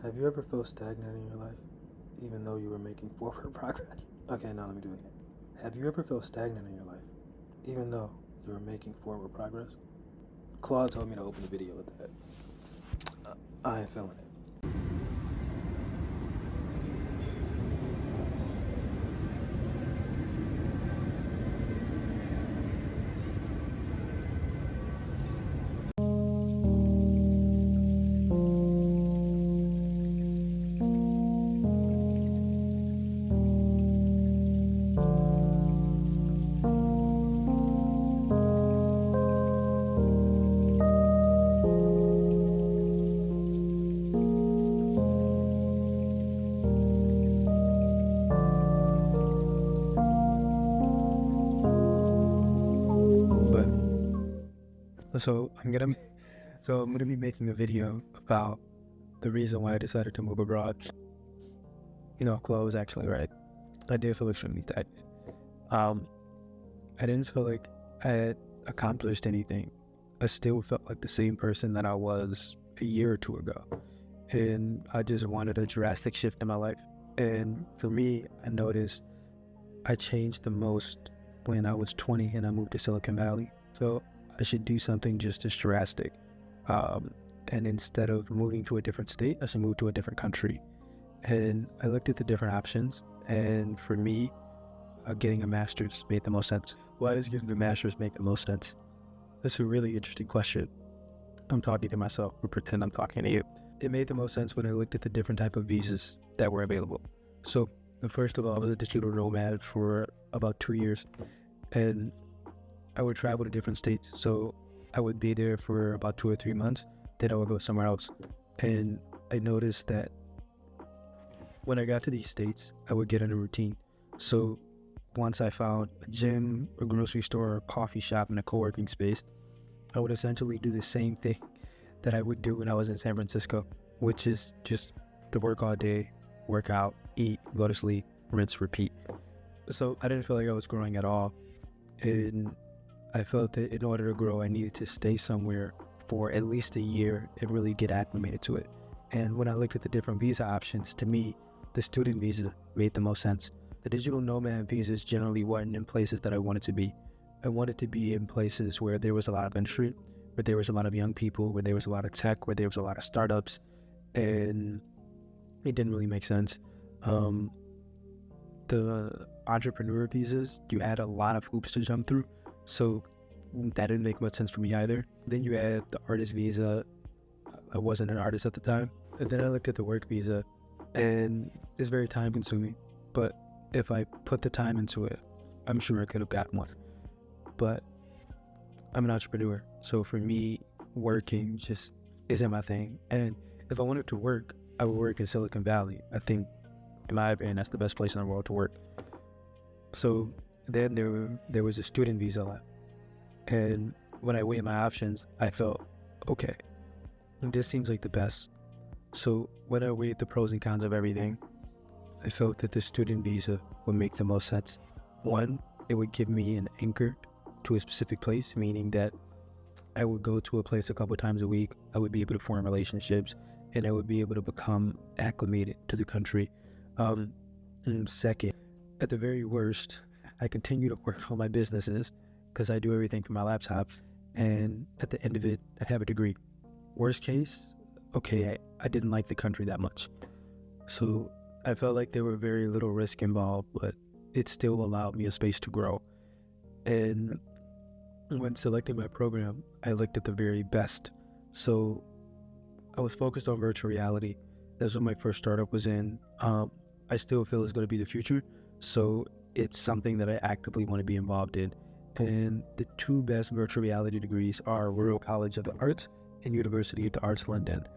Have you ever felt stagnant in your life, even though you were making forward progress? Okay, now let me do it again. Have you ever felt stagnant in your life, even though you were making forward progress? Claude told me to open the video with that. I ain't feeling it. But I'm gonna be making a video about the reason why I decided to move abroad. Chloe was actually right. I did feel extremely stagnant. I didn't feel like I had accomplished anything. I still felt like the same person that I was a year or two ago. And I just wanted a drastic shift in my life. And for me, I noticed I changed the most when I was 20 and I moved to Silicon Valley. So I should do something just as drastic. And instead of moving to a different state, I should move to a different country. And I looked at the different options. And for me, getting a master's made the most sense. Why does getting a master's make the most sense? That's a really interesting question. I'm talking to myself, or pretend I'm talking to you. It made the most sense when I looked at the different type of visas that were available. So, first of all, I was a digital nomad for about 2 years, and I would travel to different states. So I would be there for about 2 or 3 months, then I would go somewhere else. And I noticed that when I got to these states, I would get in a routine. So once I found a gym, a grocery store, a coffee shop, and a co-working space, I would essentially do the same thing that I would do when I was in San Francisco, which is just to work all day, work out, eat, go to sleep, rinse, repeat. So I didn't feel like I was growing at all. And I felt that in order to grow, I needed to stay somewhere for at least a year and really get acclimated to it. And when I looked at the different visa options, to me, the student visa made the most sense. The digital nomad visas generally weren't in places that I wanted to be. I wanted to be in places where there was a lot of industry, where there was a lot of young people, where there was a lot of tech, where there was a lot of startups, and it didn't really make sense. The entrepreneur visas, you had a lot of hoops to jump through, so that didn't make much sense for me either. Then you had the artist visa. I wasn't an artist at the time. And then I looked at the work visa, and it's very time consuming, but if I put the time into it, I'm sure I could have gotten one. But I'm an entrepreneur, so for me, working just isn't my thing. And if I wanted to work, I would work in Silicon Valley. I think, in my opinion, that's the best place in the world to work. So then there was a student visa left. And when I weighed my options, I felt, okay, this seems like the best. So when I weighed the pros and cons of everything, I felt that the student visa would make the most sense. One, it would give me an anchor to a specific place, meaning that I would go to a place a couple times a week. I would be able to form relationships, and I would be able to become acclimated to the country. And second, at the very worst, I continue to work on my businesses because I do everything from my laptop, and at the end of it, I have a degree. Worst case, okay, I didn't like the country that much. So I felt like there were very little risk involved, but it still allowed me a space to grow. And when selecting my program, I looked at the very best. So I was focused on virtual reality. That's what my first startup was in. I still feel it's going to be the future. So it's something that I actively want to be involved in. And the two best virtual reality degrees are Royal College of the Arts and University of the Arts London.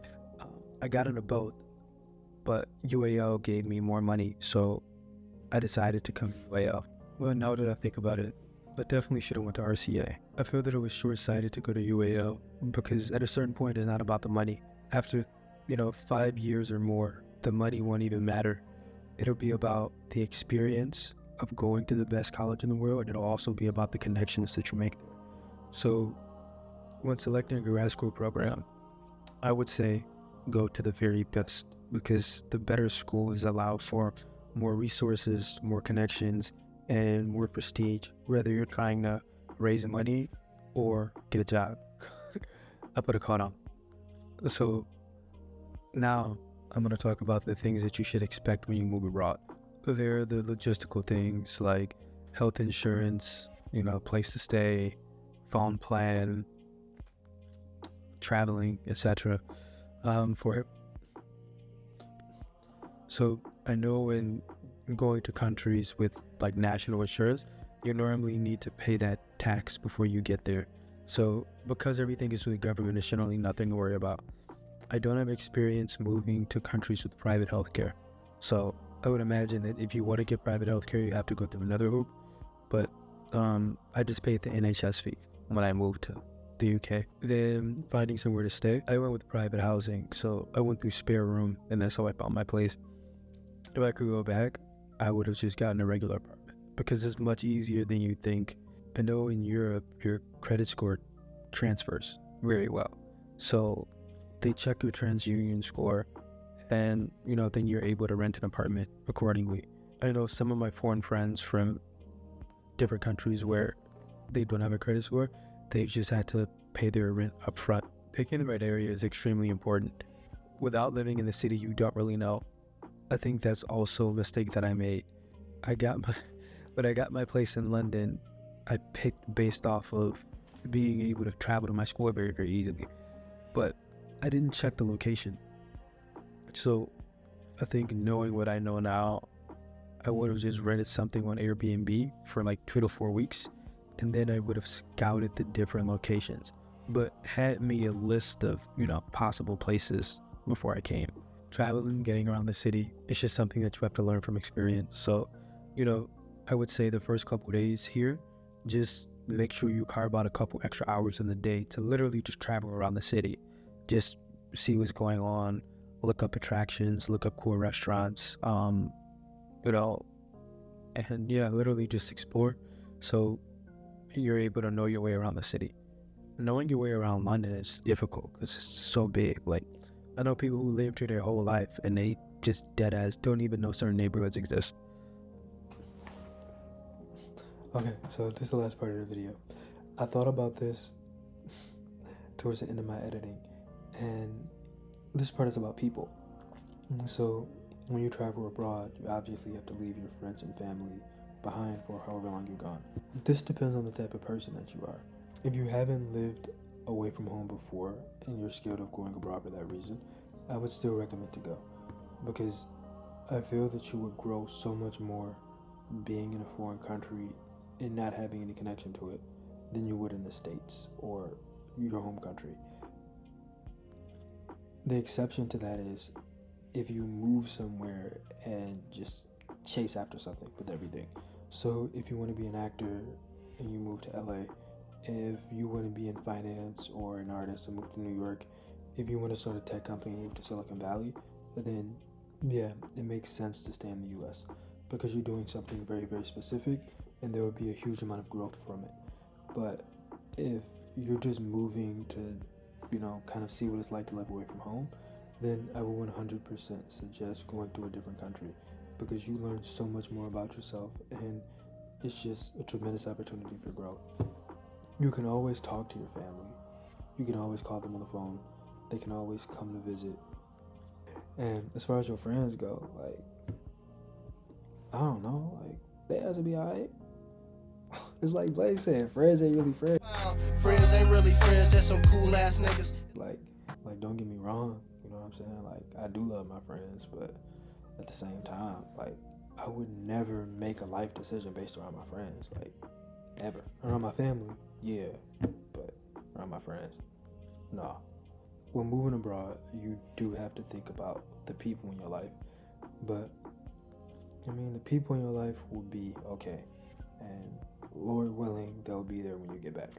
I got into both, but UAL gave me more money, so I decided to come to UAL. Well, now that I think about it, I definitely should have went to RCA. I feel that it was short-sighted to go to UAL because at a certain point, it's not about the money. After, 5 years or more, the money won't even matter. It'll be about the experience of going to the best college in the world, and it'll also be about the connections that you make there. So when selecting a grad school program, I would say go to the very best because the better schools allow for more resources, more connections, and more prestige, whether you're trying to raise money or get a job. I put a card on. So now I'm going to talk about the things that you should expect when you move abroad. There are the logistical things like health insurance, place to stay, phone plan, traveling, etc. For So I know when going to countries with like national insurance, you normally need to pay that tax before you get there. So because everything is with the government, it's generally nothing to worry about. I don't have experience moving to countries with private healthcare. So I would imagine that if you want to get private healthcare, you have to go through another hoop. But I just paid the NHS fee when I moved to the UK. Then finding somewhere to stay, I went with private housing. So I went through spare room, and that's how I found my place. If I could go back, I would have just gotten a regular apartment because it's much easier than you think. I know in Europe, your credit score transfers very well. So they check your TransUnion score, and then you're able to rent an apartment accordingly. I know some of my foreign friends from different countries where they don't have a credit score, they've just had to pay their rent up front. Picking the right area is extremely important. Without living in the city you don't really know, I think that's also a mistake that I made. When I got my place in London, I picked based off of being able to travel to my school very, very easily. But I didn't check the location. So I think knowing what I know now, I would have just rented something on Airbnb for like 2 to 4 weeks, and then I would have scouted the different locations, but had made a list of, possible places before I came. Traveling, getting around the city, it's just something that you have to learn from experience. So, I would say the first couple days here, just make sure you carve out a couple extra hours in the day to literally just travel around the city. Just see what's going on, look up attractions, look up cool restaurants, and literally just explore. So you're able to know your way around the city. Knowing your way around London is difficult because it's so big. Like, I know people who lived here their whole life and they just dead ass don't even know certain neighborhoods exist. Okay, so this is the last part of the video. I thought about this towards the end of my editing, and this part is about people. So when you travel abroad, you obviously have to leave your friends and family behind for however long you're gone. This depends on the type of person that you are. If you haven't lived away from home before and you're scared of going abroad for that reason, I would still recommend to go, because I feel that you would grow so much more being in a foreign country and not having any connection to it than you would in the States or your home country. The exception to that is if you move somewhere and just chase after something with everything. So if you want to be an actor and you move to LA, if you want to be in finance or an artist and move to New York, if you want to start a tech company and move to Silicon Valley, then yeah, it makes sense to stay in the US because you're doing something very, very specific and there will be a huge amount of growth from it. But if you're just moving to, kind of see what it's like to live away from home, then I would 100% suggest going to a different country because you learn so much more about yourself and it's just a tremendous opportunity for growth. You can always talk to your family. You can always call them on the phone. They can always come to visit. And as far as your friends go, I don't know, they have to be alright. It's like Blake said, friends ain't really friends. Friends ain't really friends, just some cool ass niggas. Like don't get me wrong, you know what I'm saying? I do love my friends, but at the same time, I would never make a life decision based around my friends, ever. Around my family, yeah, but around my friends, no. When moving abroad, you do have to think about the people in your life, but the people in your life will be okay, and Lord willing, they'll be there when you get back.